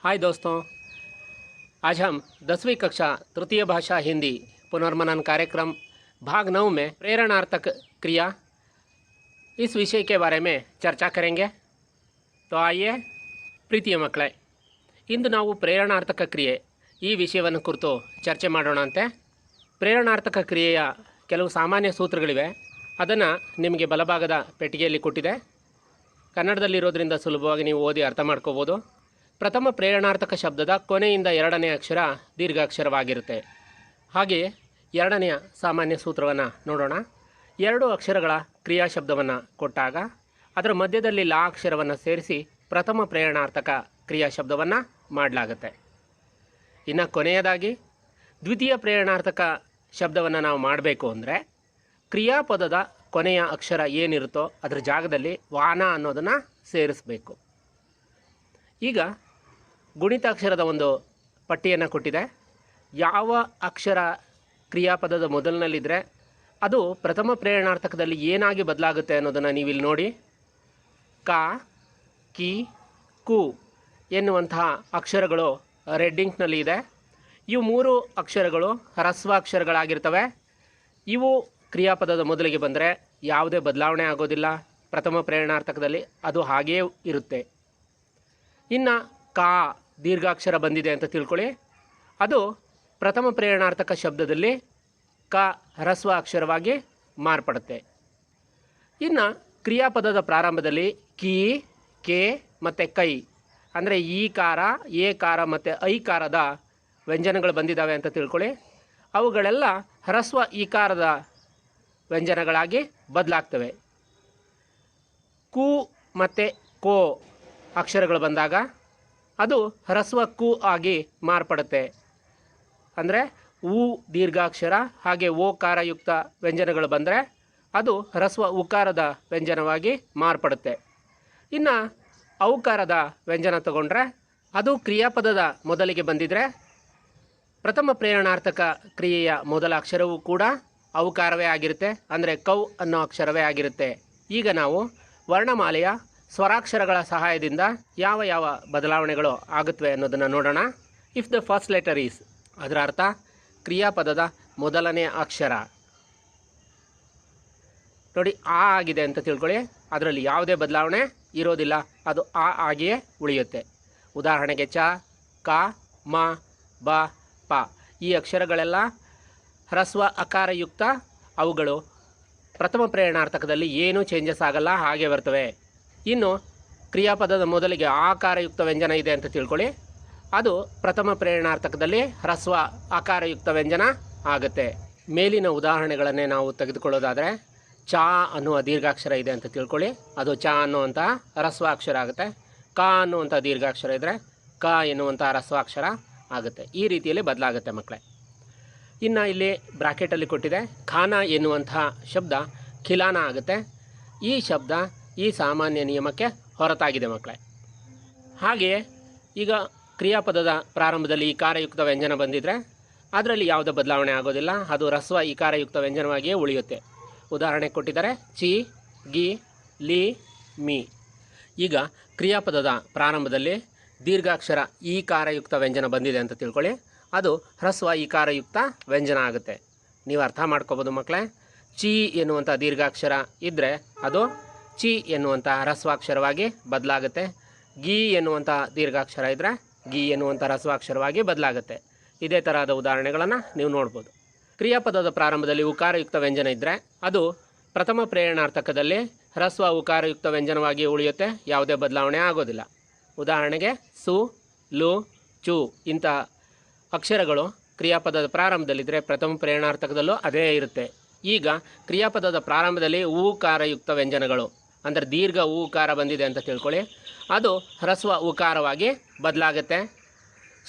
हाय दोस्तों, आज हम 10वीं कक्षा तृतीय भाषा हिंदी पुनर्मनन कार्यक्रम भाग 9 में प्रेरणार्थक क्रिया इस विषय के बारे में चर्चा करेंगे। तो आइए प्रीतिಯ ಮಕ್ಕಳೇ, ಇಂದು ನಾವು ಪ್ರೇರಣಾರ್ಥಕ ಕ್ರಿಯೆ ಈ ವಿಷಯವನ್ನು ಕುರಿತು ಚರ್ಚೆ ಮಾಡೋಣಂತೆ. ಪ್ರೇರಣಾರ್ಥಕ ಕ್ರಿಯೆಯ ಕೆಲವು ಸಾಮಾನ್ಯ ಸೂತ್ರಗಳಿವೆ. ಅದನ್ನು ನಿಮಗೆ ಬಲಭಾಗದ ಪೆಟ್ಟಿಗೆಯಲ್ಲಿ ಕೊಟ್ಟಿದೆ. ಕನ್ನಡದಲ್ಲಿರೋದ್ರಿಂದ ಸುಲಭವಾಗಿ ನೀವು ಓದಿ ಅರ್ಥ ಮಾಡ್ಕೋಬೋದು. ಪ್ರಥಮ ಪ್ರೇರಣಾರ್ಥಕ ಶಬ್ದದ ಕೊನೆಯಿಂದ ಎರಡನೇ ಅಕ್ಷರ ದೀರ್ಘಾಕ್ಷರವಾಗಿರುತ್ತೆ. ಹಾಗೆಯೇ ಎರಡನೆಯ ಸಾಮಾನ್ಯ ಸೂತ್ರವನ್ನು ನೋಡೋಣ. ಎರಡು ಅಕ್ಷರಗಳ ಕ್ರಿಯಾ ಶಬ್ದವನ್ನು ಕೊಟ್ಟಾಗ ಅದರ ಮಧ್ಯದಲ್ಲಿ ಲಾ ಅಕ್ಷರವನ್ನು ಸೇರಿಸಿ ಪ್ರಥಮ ಪ್ರೇರಣಾರ್ಥಕ ಕ್ರಿಯಾ ಶಬ್ದವನ್ನು ಮಾಡಲಾಗುತ್ತೆ. ಇನ್ನು ಕೊನೆಯದಾಗಿ ದ್ವಿತೀಯ ಪ್ರೇರಣಾರ್ಥಕ ಶಬ್ದವನ್ನು ನಾವು ಮಾಡಬೇಕು ಅಂದರೆ ಕ್ರಿಯಾಪದದ ಕೊನೆಯ ಅಕ್ಷರ ಏನಿರುತ್ತೋ ಅದರ ಜಾಗದಲ್ಲಿ ವಾನ ಅನ್ನೋದನ್ನು ಸೇರಿಸಬೇಕು. ಈಗ ಗುಣಿತಾಕ್ಷರದ ಒಂದು ಪಟ್ಟಿಯನ್ನು ಕೊಟ್ಟಿದೆ. ಯಾವ ಅಕ್ಷರ ಕ್ರಿಯಾಪದದ ಮೊದಲಿನಲ್ಲಿದ್ದರೆ ಅದು ಪ್ರಥಮ ಪ್ರೇರಣಾರ್ಥಕದಲ್ಲಿ ಏನಾಗಿ ಬದಲಾಗುತ್ತೆ ಅನ್ನೋದನ್ನು ನೀವಿಲ್ಲಿ ನೋಡಿ. ಕ, ಕಿ, ಕು ಎನ್ನುವಂತಹ ಅಕ್ಷರಗಳು ರೆಡ್ ಇಂಕ್ನಲ್ಲಿ ಇದೆ. ಇವು ಮೂರು ಅಕ್ಷರಗಳು ಹ್ರಸ್ವ ಅಕ್ಷರಗಳಾಗಿರ್ತವೆ. ಇವು ಕ್ರಿಯಾಪದದ ಮೊದಲಿಗೆ ಬಂದರೆ ಯಾವುದೇ ಬದಲಾವಣೆ ಆಗೋದಿಲ್ಲ. ಪ್ರಥಮ ಪ್ರೇರಣಾರ್ಥಕದಲ್ಲಿ ಅದು ಹಾಗೆಯೇ ಇರುತ್ತೆ. ಇನ್ನು ಕಾ ದೀರ್ಘಾಕ್ಷರ ಬಂದಿದೆ ಅಂತ ತಿಳ್ಕೊಳ್ಳಿ. ಅದು ಪ್ರಥಮ ಪ್ರೇರಣಾರ್ಥಕ ಶಬ್ದದಲ್ಲಿ ಕ ಹ್ರಸ್ವ ಅಕ್ಷರವಾಗಿ ಮಾರ್ಪಡುತ್ತೆ. ಇನ್ನು ಕ್ರಿಯಾಪದದ ಪ್ರಾರಂಭದಲ್ಲಿ ಕಿ, ಕೆ ಮತ್ತು ಕೈ ಅಂದರೆ ಈ ಕಾರ, ಎ ಕಾರ ಮತ್ತು ಐಕಾರದ ವ್ಯಂಜನಗಳು ಬಂದಿದ್ದಾವೆ ಅಂತ ತಿಳ್ಕೊಳ್ಳಿ. ಅವುಗಳೆಲ್ಲ ಹ್ರಸ್ವ ಈಕಾರದ ವ್ಯಂಜನಗಳಾಗಿ ಬದಲಾಗ್ತವೆ. ಕು ಮತ್ತು ಕೋ ಅಕ್ಷರಗಳು ಬಂದಾಗ ಅದು ಹ್ರಸ್ವ ಕು ಆಗಿ ಮಾರ್ಪಡುತ್ತೆ. ಅಂದರೆ ಉ ದೀರ್ಘಾಕ್ಷರ ಹಾಗೆ ಓಕಾರಯುಕ್ತ ವ್ಯಂಜನಗಳು ಬಂದರೆ ಅದು ಹ್ರಸ್ವ ಉಕಾರದ ವ್ಯಂಜನವಾಗಿ ಮಾರ್ಪಡುತ್ತೆ. ಇನ್ನು ಔಕಾರದ ವ್ಯಂಜನ ತಗೊಂಡ್ರೆ ಅದು ಕ್ರಿಯಾಪದದ ಮೊದಲಿಗೆ ಬಂದಿದ್ದರೆ ಪ್ರಥಮ ಪ್ರೇರಣಾರ್ಥಕ ಕ್ರಿಯೆಯ ಮೊದಲ ಅಕ್ಷರವೂ ಕೂಡ ಔಕಾರವೇ ಆಗಿರುತ್ತೆ. ಅಂದರೆ ಕೌ ಅನ್ನೋ ಅಕ್ಷರವೇ ಆಗಿರುತ್ತೆ. ಈಗ ನಾವು ವರ್ಣಮಾಲೆಯ ಸ್ವರಾಕ್ಷರಗಳ ಸಹಾಯದಿಂದ ಯಾವ ಯಾವ ಬದಲಾವಣೆಗಳು ಆಗುತ್ತವೆ ಅನ್ನೋದನ್ನು ನೋಡೋಣ. If the first letter is, ಅದರ ಅರ್ಥ ಕ್ರಿಯಾಪದದ ಮೊದಲನೇ ಅಕ್ಷರ. ನೋಡಿ, ಆ ಆಗಿದೆ ಅಂತ ತಿಳ್ಕೊಳ್ಳಿ. ಅದರಲ್ಲಿ ಯಾವುದೇ ಬದಲಾವಣೆ ಇರೋದಿಲ್ಲ, ಅದು ಆ ಆಗಿಯೇ ಉಳಿಯುತ್ತೆ. ಉದಾಹರಣೆಗೆ ಚ, ಕ, ಮ, ಬ, ಪ ಈ ಅಕ್ಷರಗಳೆಲ್ಲ ಹ್ರಸ್ವ ಅಕಾರಯುಕ್ತ. ಅವುಗಳು ಪ್ರಥಮ ಪ್ರೇರಣಾರ್ಥಕದಲ್ಲಿ ಏನೂ ಚೇಂಜಸ್ ಆಗಲ್ಲ, ಹಾಗೆ ಬರ್ತವೆ. ಇನ್ನು ಕ್ರಿಯಾಪದದ ಮೊದಲಿಗೆ ಆಕಾರಯುಕ್ತ ವ್ಯಂಜನ ಇದೆ ಅಂತ ತಿಳ್ಕೊಳ್ಳಿ. ಅದು ಪ್ರಥಮ ಪ್ರೇರಣಾರ್ಥಕದಲ್ಲಿ ಹ್ರಸ್ವ ಆಕಾರಯುಕ್ತ ವ್ಯಂಜನ ಆಗುತ್ತೆ. ಮೇಲಿನ ಉದಾಹರಣೆಗಳನ್ನೇ ನಾವು ತೆಗೆದುಕೊಳ್ಳೋದಾದರೆ ಚ ಅನ್ನುವ ದೀರ್ಘಾಕ್ಷರ ಇದೆ ಅಂತ ತಿಳ್ಕೊಳ್ಳಿ. ಅದು ಚ ಅನ್ನುವಂಥ ಹ್ರಸ್ವಾಕ್ಷರ ಆಗುತ್ತೆ. ಕ ಅನ್ನುವಂಥ ದೀರ್ಘಾಕ್ಷರ ಇದ್ದರೆ ಕ ಎನ್ನುವಂಥ ಹ್ರಸ್ವಾಕ್ಷರ ಆಗುತ್ತೆ. ಈ ರೀತಿಯಲ್ಲಿ ಬದಲಾಗುತ್ತೆ ಮಕ್ಕಳೇ. ಇನ್ನು ಇಲ್ಲಿ ಬ್ರಾಕೆಟಲ್ಲಿ ಕೊಟ್ಟಿದೆ ಖಾನ ಎನ್ನುವಂತಹ ಶಬ್ದ ಖಿಲಾನ ಆಗುತ್ತೆ. ಈ ಶಬ್ದ ಈ ಸಾಮಾನ್ಯ ನಿಯಮಕ್ಕೆ ಹೊರತಾಗಿದೆ ಮಕ್ಕಳೇ. ಹಾಗೆಯೇ ಈಗ ಕ್ರಿಯಾಪದದ ಪ್ರಾರಂಭದಲ್ಲಿ ಇಕಾರಯುಕ್ತ ವ್ಯಂಜನ ಬಂದಿದ್ದರೆ ಅದರಲ್ಲಿ ಯಾವುದೇ ಬದಲಾವಣೆ ಆಗೋದಿಲ್ಲ, ಅದು ಹ್ರಸ್ವ ಇಕಾರಯುಕ್ತ ವ್ಯಂಜನವಾಗಿಯೇ ಉಳಿಯುತ್ತೆ. ಉದಾಹರಣೆ ಕೊಟ್ಟಿದ್ದಾರೆ ಚಿ, ಗಿ, ಲಿ, ಮಿ. ಈಗ ಕ್ರಿಯಾಪದದ ಪ್ರಾರಂಭದಲ್ಲಿ ದೀರ್ಘಾಕ್ಷರ ಈಕಾರಯುಕ್ತ ವ್ಯಂಜನ ಬಂದಿದೆ ಅಂತ ತಿಳ್ಕೊಳ್ಳಿ. ಅದು ಹ್ರಸ್ವ ಈಕಾರಯುಕ್ತ ವ್ಯಂಜನ ಆಗುತ್ತೆ. ನೀವು ಅರ್ಥ ಮಾಡ್ಕೋಬೋದು ಮಕ್ಕಳೇ. ಚಿ ಎನ್ನುವಂಥ ದೀರ್ಘಾಕ್ಷರ ಇದ್ದರೆ ಅದು ಚಿ ಎನ್ನುವಂಥ ಹ್ರಸ್ವಾಕ್ಷರವಾಗಿ ಬದಲಾಗುತ್ತೆ. ಗಿ ಎನ್ನುವಂಥ ದೀರ್ಘಾಕ್ಷರ ಇದ್ದರೆ ಗಿ ಎನ್ನುವಂಥ ಹ್ರಸ್ವಾಕ್ಷರವಾಗಿ ಬದಲಾಗುತ್ತೆ. ಇದೇ ತರಹದ ಉದಾಹರಣೆಗಳನ್ನು ನೀವು ನೋಡ್ಬೋದು. ಕ್ರಿಯಾಪದದ ಪ್ರಾರಂಭದಲ್ಲಿ ಉಕಾರಯುಕ್ತ ವ್ಯಂಜನ ಇದ್ದರೆ ಅದು ಪ್ರಥಮ ಪ್ರೇರಣಾರ್ಥಕದಲ್ಲಿ ಹ್ರಸ್ವ ಉಕಾರಯುಕ್ತ ವ್ಯಂಜನವಾಗಿ ಉಳಿಯುತ್ತೆ, ಯಾವುದೇ ಬದಲಾವಣೆ ಆಗೋದಿಲ್ಲ. ಉದಾಹರಣೆಗೆ ಸು, ಲು, ಚು ಇಂಥ ಅಕ್ಷರಗಳು ಕ್ರಿಯಾಪದದ ಪ್ರಾರಂಭದಲ್ಲಿದ್ದರೆ ಪ್ರಥಮ ಪ್ರೇರಣಾರ್ಥಕದಲ್ಲೂ ಅದೇ ಇರುತ್ತೆ. ಈಗ ಕ್ರಿಯಾಪದದ ಪ್ರಾರಂಭದಲ್ಲಿ ಊಕಾರಯುಕ್ತ ವ್ಯಂಜನಗಳು ಅಂದರೆ ದೀರ್ಘ ಊಕಾರ ಬಂದಿದೆ ಅಂತ ತಿಳ್ಕೊಳ್ಳಿ. ಅದು ಹ್ರಸ್ವ ಉಕಾರವಾಗಿ ಬದಲಾಗುತ್ತೆ.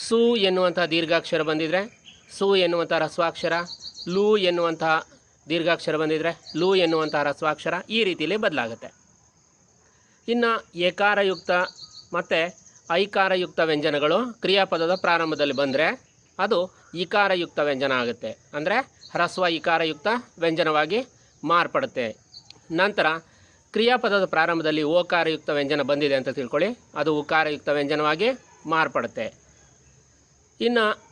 ಸು ಎನ್ನುವಂಥ ದೀರ್ಘಾಕ್ಷರ ಬಂದಿದ್ದರೆ ಸು ಎನ್ನುವಂಥ ಹ್ರಸ್ವಾಕ್ಷರ, ಲು ಎನ್ನುವಂತಹ ದೀರ್ಘಾಕ್ಷರ ಬಂದಿದ್ದರೆ ಲು ಎನ್ನುವಂಥ ಹ್ರಸ್ವಾಕ್ಷರ ಈ ರೀತಿಯಲ್ಲಿ ಬದಲಾಗುತ್ತೆ. ಇನ್ನು ಏಕಾರಯುಕ್ತ ಮತ್ತು ಐಕಾರಯುಕ್ತ ವ್ಯಂಜನಗಳು ಕ್ರಿಯಾಪದದ ಪ್ರಾರಂಭದಲ್ಲಿ ಬಂದರೆ ಅದು ಇಕಾರಯುಕ್ತ ವ್ಯಂಜನ ಆಗುತ್ತೆ. ಅಂದರೆ ಹ್ರಸ್ವ ಇಕಾರಯುಕ್ತ ವ್ಯಂಜನವಾಗಿ ಮಾರ್ಪಡುತ್ತೆ. ನಂತರ ಕ್ರಿಯಾಪದದ ಪ್ರಾರಂಭದಲ್ಲಿ ಓಕಾರಯುಕ್ತ ವ್ಯಂಜನ ಬಂದಿದೆ ಅಂತ ತಿಳ್ಕೊಳ್ಳಿ. ಅದು ಉಕಾರಯುಕ್ತ ವ್ಯಂಜನವಾಗಿ ಮಾರ್ಪಡುತ್ತೆ. ಇನ್ನು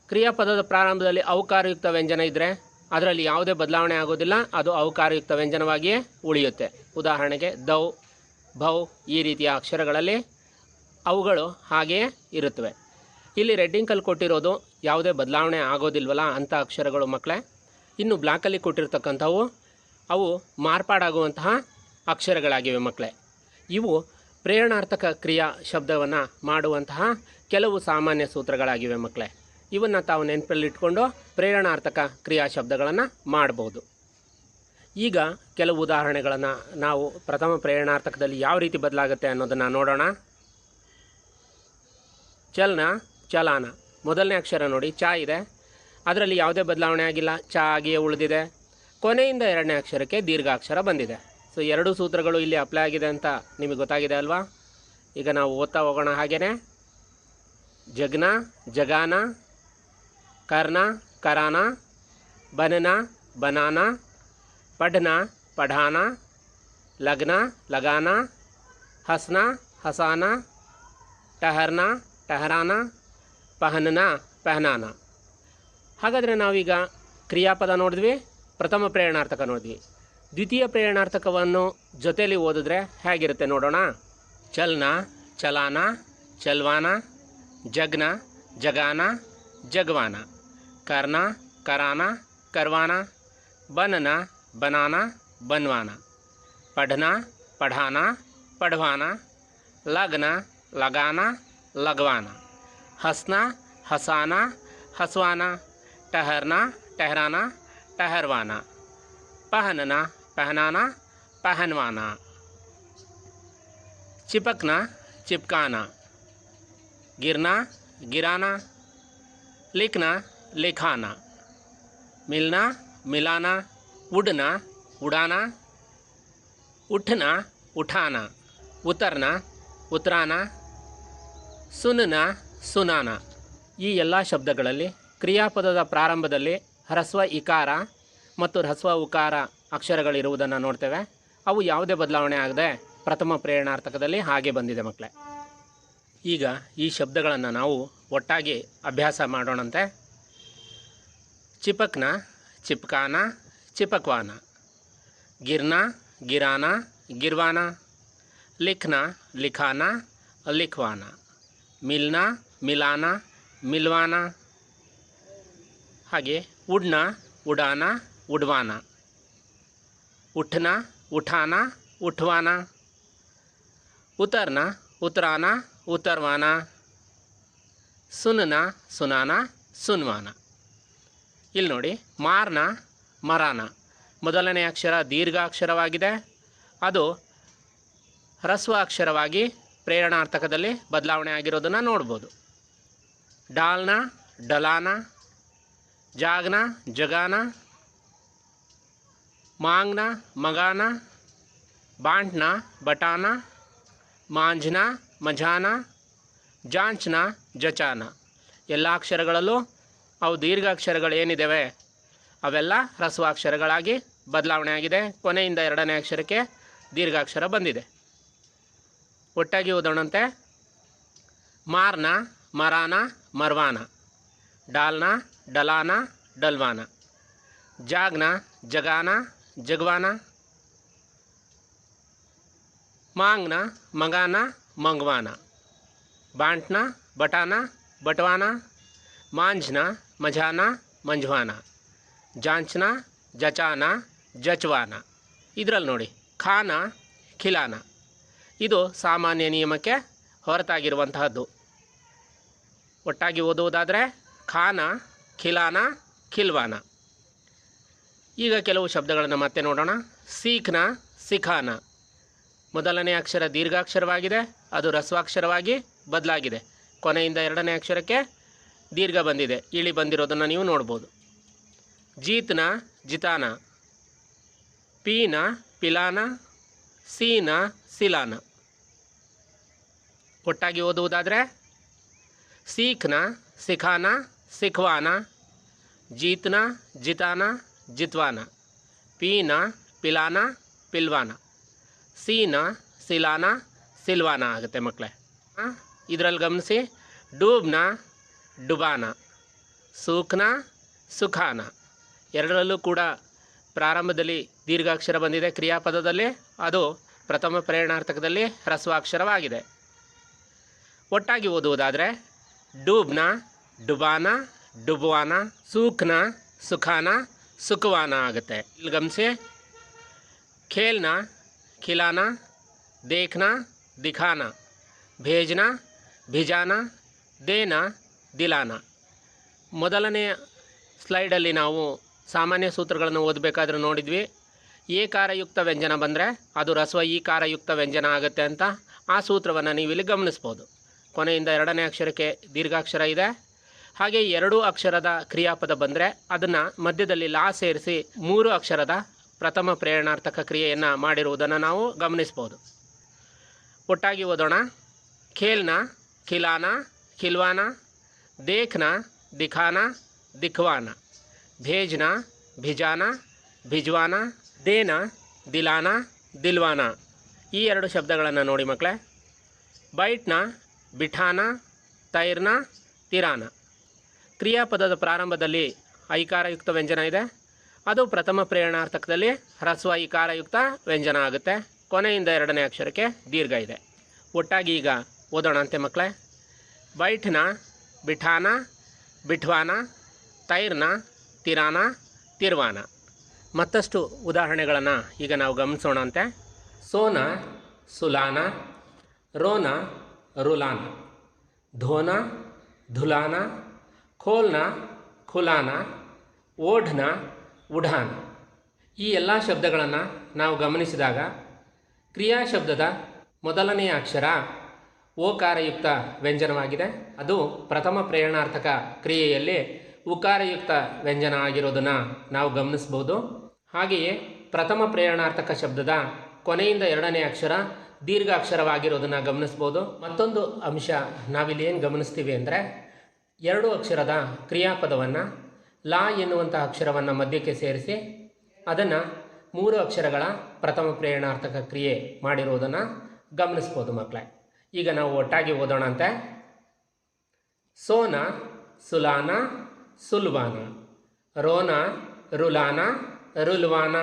ಕ್ರಿಯಾಪದದ ಪ್ರಾರಂಭದಲ್ಲಿ ಔಕಾರಯುಕ್ತ ವ್ಯಂಜನ ಇದ್ದರೆ ಅದರಲ್ಲಿ ಯಾವುದೇ ಬದಲಾವಣೆ ಆಗೋದಿಲ್ಲ, ಅದು ಔಕಾರಯುಕ್ತ ವ್ಯಂಜನವಾಗಿಯೇ ಉಳಿಯುತ್ತೆ. ಉದಾಹರಣೆಗೆ ದೌ, ಭೌ ಈ ರೀತಿಯ ಅಕ್ಷರಗಳಲ್ಲಿ ಅವುಗಳು ಹಾಗೆಯೇ ಇರುತ್ತವೆ. ಇಲ್ಲಿ ರೆಡ್ಡಿಂಕಲ್ಲಿ ಕೊಟ್ಟಿರೋದು ಯಾವುದೇ ಬದಲಾವಣೆ ಆಗೋದಿಲ್ವಲ್ಲ ಅಂಥ ಅಕ್ಷರಗಳು ಮಕ್ಕಳೇ. ಇನ್ನು ಬ್ಲ್ಯಾಕಲ್ಲಿ ಕೊಟ್ಟಿರ್ತಕ್ಕಂಥವು ಅವು ಮಾರ್ಪಾಡಾಗುವಂತಹ ಅಕ್ಷರಗಳಾಗಿವೆ ಮಕ್ಕಳೇ. ಇವು ಪ್ರೇರಣಾರ್ಥಕ ಕ್ರಿಯಾ ಶಬ್ದವನ್ನು ಮಾಡುವಂತಹ ಕೆಲವು ಸಾಮಾನ್ಯ ಸೂತ್ರಗಳಾಗಿವೆ ಮಕ್ಕಳೇ. ಇವನ್ನು ತಾವು ನೆನಪಲ್ಲಿಟ್ಕೊಂಡು ಪ್ರೇರಣಾರ್ಥಕ ಕ್ರಿಯಾ ಶಬ್ದಗಳನ್ನು ಮಾಡ್ಬೋದು. ಈಗ ಕೆಲವು ಉದಾಹರಣೆಗಳನ್ನು ನಾವು ಪ್ರಥಮ ಪ್ರೇರಣಾರ್ಥಕದಲ್ಲಿ ಯಾವ ರೀತಿ ಬದಲಾಗುತ್ತೆ ಅನ್ನೋದನ್ನು ನೋಡೋಣ. ಚಲನ, ಚಲಾನ. ಮೊದಲನೇ ಅಕ್ಷರ ನೋಡಿ ಚ ಇದೆ, ಅದರಲ್ಲಿ ಯಾವುದೇ ಬದಲಾವಣೆ ಆಗಿಲ್ಲ, ಚ ಆಗಿಯೇ ಉಳಿದಿದೆ. ಕೊನೆಯಿಂದ ಎರಡನೇ ಅಕ್ಷರಕ್ಕೆ ದೀರ್ಘಾಕ್ಷರ ಬಂದಿದೆ. ಸೊ ಎರಡು ಸೂತ್ರಗಳು ಇಲ್ಲಿ ಅಪ್ಲೈ ಆಗಿದೆ ಅಂತ ನಿಮಗೆ ಗೊತ್ತಾಗಿದೆ ಅಲ್ವಾ. ಈಗ ನಾವು ಓದ್ತಾ ಹೋಗೋಣ. ಹಾಗೆಯೇ ಜಗ್ನ, ಜಗಾನ, ಕರ್ನ, ಕರಾನ, ಬನನ, ಬನಾನ, ಪಢನ, ಪಢಾನ, ಲಗ್ನ, ಲಗಾನ, ಹಸ್ನ, ಹಸಾನ, ಟಹರ್ನ, ಟಹರಾನ, ಪಹನನ, ಪಹನಾನ. ಹಾಗಾದರೆ ನಾವೀಗ ಕ್ರಿಯಾಪದ ನೋಡಿದ್ವಿ, ಪ್ರಥಮ ಪ್ರೇರಣಾರ್ಥಕ ನೋಡಿದ್ವಿ. ದ್ವಿತೀಯ ಪ್ರೇರಣಾರ್ಥಕವನ್ನು ಜೊತೆಯಲ್ಲಿ ಓದಿದ್ರೆ ಹೇಗಿರುತ್ತೆ ನೋಡೋಣ. ಚಲನ, ಚಲಾನ, ಚಲ್ವಾನ, ಜಗ್ನ, ಜಗಾನ, ಜಗವಾನ, ಕರ್ನ, ಕರಾನ, ಕರ್ವಾನ, ಬನನ, ಬನಾನ, ಬನ್ವಾನ, ಪಢನ, ಪಢಾನ, ಪಢವಾನ, ಲಗ್ನ, ಲಗಾನ, ಲಗವಾನ, ಹಸ್ನ, ಹಸಾನ, ಹಸ್ವಾನ, ಟಹರ್ನ, ಟಹರಾನ, ಟಹರ್ವಾನ, ಪಹನನ, ಪಹನಾನ, ಪಹನ್ವಾನ, ಚಿಪಕ್ನ, ಚಿಪ್ಕಾನ, ಗಿರ್ನ, ಗಿರಾನ, लिखना, लिखाना, मिलना, मिलाना, उड़ना, उड़ाना, उठना, उठाना, उतरना, उतराना, सुनना, सुनाना. ಈ ಎಲ್ಲ ಶಬ್ದಗಳಲ್ಲಿ ಕ್ರಿಯಾಪದದ ಪ್ರಾರಂಭದಲ್ಲಿ ಹ್ರಸ್ವ ಇಕಾರ ಮತ್ತು ಹ್ರಸ್ವ ಉಕಾರ ಅಕ್ಷರಗಳಿರುವುದನ್ನು ನೋಡ್ತೇವೆ. ಅವು ಯಾವುದೇ ಬದಲಾವಣೆ ಆಗದೆ ಪ್ರಥಮ ಪ್ರೇರಣಾರ್ಥಕದಲ್ಲಿ ಹಾಗೆ ಬಂದಿದೆ ಮಕ್ಕಳೇ. ಈಗ ಈ ಶಬ್ದಗಳನ್ನು ನಾವು ಒಟ್ಟಾಗಿ ಅಭ್ಯಾಸ ಮಾಡೋಣಂತೆ. ಚಿಪಕ್ನ, ಚಿಪ್ಕಾನ, ಚಿಪಕ್ವಾನ, ಗಿರ್ನ, ಗಿರಾನ, ಗಿರ್ವಾನ, ಲಿಖ್ನ, ಲಿಖಾನ, ಲಿಖ್ವಾನ, ಮಿಲ್ನ, ಮಿಲಾನ, ಮಿಲ್ವಾನ, ಹಾಗೆ ಉಡ್ನ, ಉಡಾನ, ಉಡ್ವಾನ, ಉಠ್ನ, ಉಠಾನ, ಉಠ್ವಾನ, ಉತರ್ನ, ಉತರಾನ, ಉತರ್ವಾನ, ಸುನನ, ಸುನಾನ, ಸುನ್ವಾನ. ಇಲ್ಲಿ ನೋಡಿ, ಮಾರ್ನ, ಮರಾನ. ಮೊದಲನೇ ಅಕ್ಷರ ದೀರ್ಘಾಕ್ಷರವಾಗಿದೆ, ಅದು ಹ್ರಸ್ವ ಅಕ್ಷರವಾಗಿ ಪ್ರೇರಣಾರ್ಥಕದಲ್ಲಿ ಬದಲಾವಣೆ ಆಗಿರೋದನ್ನು ನೋಡ್ಬೋದು. ಡಾಲ್ನ, ಡಲಾನ, ಜಾಗ್ನ, ಜಗಾನ, ಮಾಂಗ್ನ, ಮಗಾನ, ಬಾಂಟ್ನ, ಬಟಾನ, ಮಾಂಜ್ನ, ಮಜಾನ, ಜಾಂಚ್ನ, ಜಚಾನ. ಎಲ್ಲ ಅಕ್ಷರಗಳಲ್ಲೂ ಅವು ದೀರ್ಘಾಕ್ಷರಗಳು ಏನಿದ್ದಾವೆ ಅವೆಲ್ಲ ಹ್ರಸ್ವಾಕ್ಷರಗಳಾಗಿ ಬದಲಾವಣೆ ಆಗಿದೆ. ಕೊನೆಯಿಂದ ಎರಡನೇ ಅಕ್ಷರಕ್ಕೆ ದೀರ್ಘಾಕ್ಷರ ಬಂದಿದೆ. ಒಟ್ಟಾಗಿ ಓದೋಣಂತೆ. ಮಾರ್ನ, ಮರಾನ, ಮರ್ವಾನ, ಡಾಲ್ನ, ಡಲಾನ, ಡಲ್ವಾನ, ಜಾಗ್ನ, ಜಗಾನ, ಜಗ್ವಾನ, ಮಾಂಗ್ನ, ಮಗಾನ, ಮಂಗ್ವಾನ, ಬಾಂಟ್ನ, ಬಟಾನ, ಬಟವಾನ, ಮಾಂಜ್ನ, ಮಜಾನ, ಮಂಜ್ವಾನ, ಜಾಂಚ್ನ, ಜಚಾನ, ಜಚ್ವಾನ. ಇದರಲ್ಲಿ ನೋಡಿ, ಖಾನ, ಖಿಲಾನ. ಇದು ಸಾಮಾನ್ಯ ನಿಯಮಕ್ಕೆ ಹೊರತಾಗಿರುವಂತಹದ್ದು. ಒಟ್ಟಾಗಿ ಓದುವುದಾದರೆ ಖಾನ, ಖಿಲಾನ, ಖಿಲ್ವಾನ. ಈಗ ಕೆಲವು ಶಬ್ದಗಳನ್ನು ಮತ್ತೆ ನೋಡೋಣ. ಸೀಖ್ನ, ಸಿಖಾನ. ಮೊದಲನೇ ಅಕ್ಷರ ದೀರ್ಘಾಕ್ಷರವಾಗಿದೆ, ಅದು ಹ್ರಸ್ವಾಕ್ಷರವಾಗಿ ಬದಲಾಗಿದೆ. ಕೊನೆಯಿಂದ ಎರಡನೇ ಅಕ್ಷರಕ್ಕೆ ದೀರ್ಘ ಬಂದಿದೆ, ಇಳಿ ಬಂದಿರೋದನ್ನು ನೀವು ನೋಡ್ಬೋದು. ಜೀತ್ನ, ಜಿತಾನ, ಪೀನ, ಪಿಲಾನ, ಸೀನ, ಸಿಲಾನ. ಒಟ್ಟಾಗಿ ಓದುವುದಾದರೆ ಸೀಖ್ನ, ಸಿಖಾನ, ಸಿಖ್ವಾನ, ಜೀತ್ನ, ಜಿತಾನ, ಜಿತ್ವಾನ, ಪೀನ, ಪಿಲಾನ, ಪಿಲ್ವಾನ, ಸೀನ, ಸಿಲಾನ, ಸಿಲ್ವಾನ ಆಗುತ್ತೆ ಮಕ್ಕಳೇ. ಇದರಲ್ಲಿ ಗಮನಿಸಿ, ಡೂಬ್ನ ಡುಬಾನ, ಸೂಕ್ನ ಸುಖಾನ, ಎರಡರಲ್ಲೂ ಕೂಡ ಪ್ರಾರಂಭದಲ್ಲಿ ದೀರ್ಘಾಕ್ಷರ ಬಂದಿದೆ ಕ್ರಿಯಾಪದದಲ್ಲಿ. ಅದು ಪ್ರಥಮ ಪ್ರೇರಣಾರ್ಥಕದಲ್ಲಿ ಹ್ರಸ್ವಾಕ್ಷರವಾಗಿದೆ. ಒಟ್ಟಾಗಿ ಓದುವುದಾದರೆ ಡೂಬ್ನ ಡುಬಾನ ಡುಬ್ವಾನ, ಸೂಕ್ನ ಸುಖಾನ ಸುಖವಾನ ಆಗುತ್ತೆ. ಇಲ್ಲಿ ಗಮನಿಸಿ, ಖೇಲ್ನ ಖಿಲಾನ, ದೇಖ್ನ ದಿಖಾನ, ಭೇಜ್ನ ಭಿಜಾನ, ದೇನ ದಿಲಾನ. ಮೊದಲನೆಯ ಸ್ಲೈಡಲ್ಲಿ ನಾವು ಸಾಮಾನ್ಯ ಸೂತ್ರಗಳನ್ನು ಓದಬೇಕಾದ್ರೆ ನೋಡಿದ್ವಿ, ಏಕಾರಯುಕ್ತ ವ್ಯಂಜನ ಬಂದರೆ ಅದು ಹ್ರಸ್ವ ಈಕಾರಯುಕ್ತ ವ್ಯಂಜನ ಆಗುತ್ತೆ ಅಂತ. ಆ ಸೂತ್ರವನ್ನು ನೀವು ಇಲ್ಲಿ ಗಮನಿಸ್ಬೋದು. ಕೊನೆಯಿಂದ ಎರಡನೇ ಅಕ್ಷರಕ್ಕೆ ದೀರ್ಘಾಕ್ಷರ ಇದೆ. ಹಾಗೆ ಎರಡೂ ಅಕ್ಷರದ ಕ್ರಿಯಾಪದ ಬಂದರೆ ಅದನ್ನು ಮಧ್ಯದಲ್ಲಿ ಲಾ ಸೇರಿಸಿ 3 ಅಕ್ಷರದ ಪ್ರಥಮ ಪ್ರೇರಣಾರ್ಥಕ ಕ್ರಿಯೆಯನ್ನು ಮಾಡಿರುವುದನ್ನು ನಾವು ಗಮನಿಸ್ಬೋದು. ಒಟ್ಟಾಗಿ ಓದೋಣ. ಖೇಲ್ನ ಖಿಲಾನ ಖಿಲ್ವಾನ, ದೇಖ್ನ ದಿಖಾನ ದಿಖ್ವಾನ, ಭೇಜ್ನ ಭಿಜಾನ ಭಿಜ್ವಾನ, ದೇನ ದಿಲಾನ ದಿಲ್ವಾನ. ಈ 2 ಶಬ್ದಗಳನ್ನು ನೋಡಿ ಮಕ್ಕಳೇ. ಬೈಟ್ನ ಬಿಠಾನ, ತೈರ್ನ ತಿರಾನ. ಕ್ರಿಯಾಪದದ ಪ್ರಾರಂಭದಲ್ಲಿ ಐಕಾರಯುಕ್ತ ವ್ಯಂಜನ ಇದೆ. ಅದು ಪ್ರಥಮ ಪ್ರೇರಣಾರ್ಥಕದಲ್ಲಿ ಹ್ರಸ್ವ ಈಕಾರಯುಕ್ತ ವ್ಯಂಜನ ಆಗುತ್ತೆ. ಕೊನೆಯಿಂದ ಎರಡನೇ ಅಕ್ಷರಕ್ಕೆ ದೀರ್ಘ ಇದೆ. ಒಟ್ಟಾಗಿ ಈಗ ಓದೋಣ ಅಂತೆ ಮಕ್ಕಳೇ. ಬೈಠ್ನ ಬಿಠಾನ ಬಿಠ್ವಾನ, ತೈರ್ನ ತಿರಾನ ತಿರ್ವಾನ. ಮತ್ತಷ್ಟು ಉದಾಹರಣೆಗಳನ್ನು ಈಗ ನಾವು ಗಮನಿಸೋಣ ಅಂತೆ. ಸೋನ ಸುಲಾನ, ರೋನ ರುಲಾನ, ಧೋನ ಧುಲಾನ, ಖೋಲ್ನ ಖುಲಾನ, ಓಢ್ನ ಉಢಾನ. ಈ ಎಲ್ಲ ಶಬ್ದಗಳನ್ನು ನಾವು ಗಮನಿಸಿದಾಗ ಕ್ರಿಯಾ ಶಬ್ದದ ಮೊದಲನೆಯ ಅಕ್ಷರ ಓಕಾರಯುಕ್ತ ವ್ಯಂಜನವಾಗಿದೆ. ಅದು ಪ್ರಥಮ ಪ್ರೇರಣಾರ್ಥಕ ಕ್ರಿಯೆಯಲ್ಲಿ ಉಕಾರಯುಕ್ತ ವ್ಯಂಜನ ಆಗಿರೋದನ್ನು ನಾವು ಗಮನಿಸ್ಬೋದು. ಹಾಗೆಯೇ ಪ್ರಥಮ ಪ್ರೇರಣಾರ್ಥಕ ಶಬ್ದದ ಕೊನೆಯಿಂದ ಎರಡನೇ ಅಕ್ಷರ ದೀರ್ಘ ಅಕ್ಷರವಾಗಿರೋದನ್ನು ಗಮನಿಸ್ಬೋದು. ಮತ್ತೊಂದು ಅಂಶ ನಾವಿಲ್ಲಿ ಏನು ಗಮನಿಸ್ತೀವಿ ಅಂದರೆ, 2 ಅಕ್ಷರದ ಕ್ರಿಯಾಪದವನ್ನು ಲಾ ಎನ್ನುವಂಥ ಅಕ್ಷರವನ್ನು ಮಧ್ಯಕ್ಕೆ ಸೇರಿಸಿ ಅದನ್ನು 3 ಅಕ್ಷರಗಳ ಪ್ರಥಮ ಪ್ರೇರಣಾರ್ಥಕ ಕ್ರಿಯೆ ಮಾಡಿರುವುದನ್ನು ಗಮನಿಸ್ಬೋದು ಮಕ್ಕಳೇ. ಈಗ ನಾವು ಒಟ್ಟಾಗಿ ಓದೋಣ ಅಂತೆ. ಸೋನ ಸುಲಾನ ಸುಲ್ವಾನ, ರೋನ ರುಲಾನ ರುಲ್ವಾನ,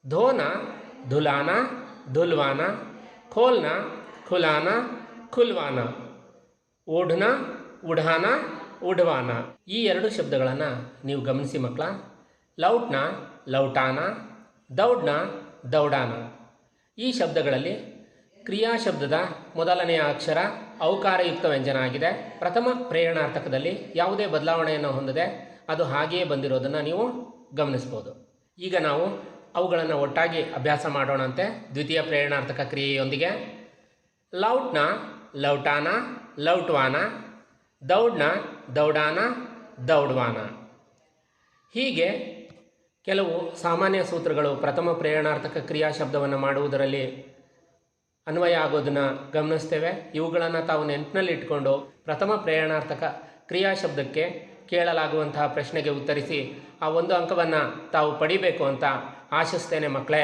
ಧೋನ ಧುಲಾನ ಧುಲ್ವಾನ, ಖೋಲ್ನ ಖುಲಾನ ಖುಲ್ವಾನ, ಓಢ್ನ ಉಢಾನ ಉಢವಾನ. ಈ 2 ಶಬ್ದಗಳನ್ನು ನೀವು ಗಮನಿಸಿ ಮಕ್ಕಳ. ಲೌಟ್ನ ಲೌಟಾನ, ದೌಡ್ನ ದೌಡಾನ. ಈ ಶಬ್ದಗಳಲ್ಲಿ ಕ್ರಿಯಾ ಶಬ್ದದ ಮೊದಲನೆಯ ಅಕ್ಷರ ಔಕಾರಯುಕ್ತ ವ್ಯಂಜನ ಆಗಿದೆ. ಪ್ರಥಮ ಪ್ರೇರಣಾರ್ಥಕದಲ್ಲಿ ಯಾವುದೇ ಬದಲಾವಣೆಯನ್ನು ಹೊಂದದೆ ಅದು ಹಾಗೆಯೇ ಬಂದಿರೋದನ್ನು ನೀವು ಗಮನಿಸ್ಬೋದು. ಈಗ ನಾವು ಅವುಗಳನ್ನು ಒಟ್ಟಾಗಿ ಅಭ್ಯಾಸ ಮಾಡೋಣಂತೆ ದ್ವಿತೀಯ ಪ್ರೇರಣಾರ್ಥಕ ಕ್ರಿಯೆಯೊಂದಿಗೆ. ಲೌಟ್ನ ಲೌಟಾನ ಲೌಟ್ವಾನ, ದೌಡ್ನ ದೌಡಾನ ದೌಡ್ವಾನ. ಹೀಗೆ ಕೆಲವು ಸಾಮಾನ್ಯ ಸೂತ್ರಗಳು ಪ್ರಥಮ ಪ್ರೇರಣಾರ್ಥಕ ಕ್ರಿಯಾ ಶಬ್ದವನ್ನು ಮಾಡುವುದರಲ್ಲಿ ಅನ್ವಯ ಆಗೋದನ್ನು ಗಮನಿಸ್ತೇವೆ. ಇವುಗಳನ್ನು ತಾವು ನೆನಪಿನಲ್ಲಿಟ್ಕೊಂಡು ಪ್ರಥಮ ಪ್ರೇರಣಾರ್ಥಕ ಕ್ರಿಯಾ ಶಬ್ದಕ್ಕೆ ಕೇಳಲಾಗುವಂತಹ ಪ್ರಶ್ನೆಗೆ ಉತ್ತರಿಸಿ ಆ 1 ಅಂಕವನ್ನು ತಾವು ಪಡಿಬೇಕು ಅಂತ ಆಶಿಸ್ತೇನೆ ಮಕ್ಕಳೇ.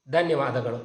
ಧನ್ಯವಾದಗಳು.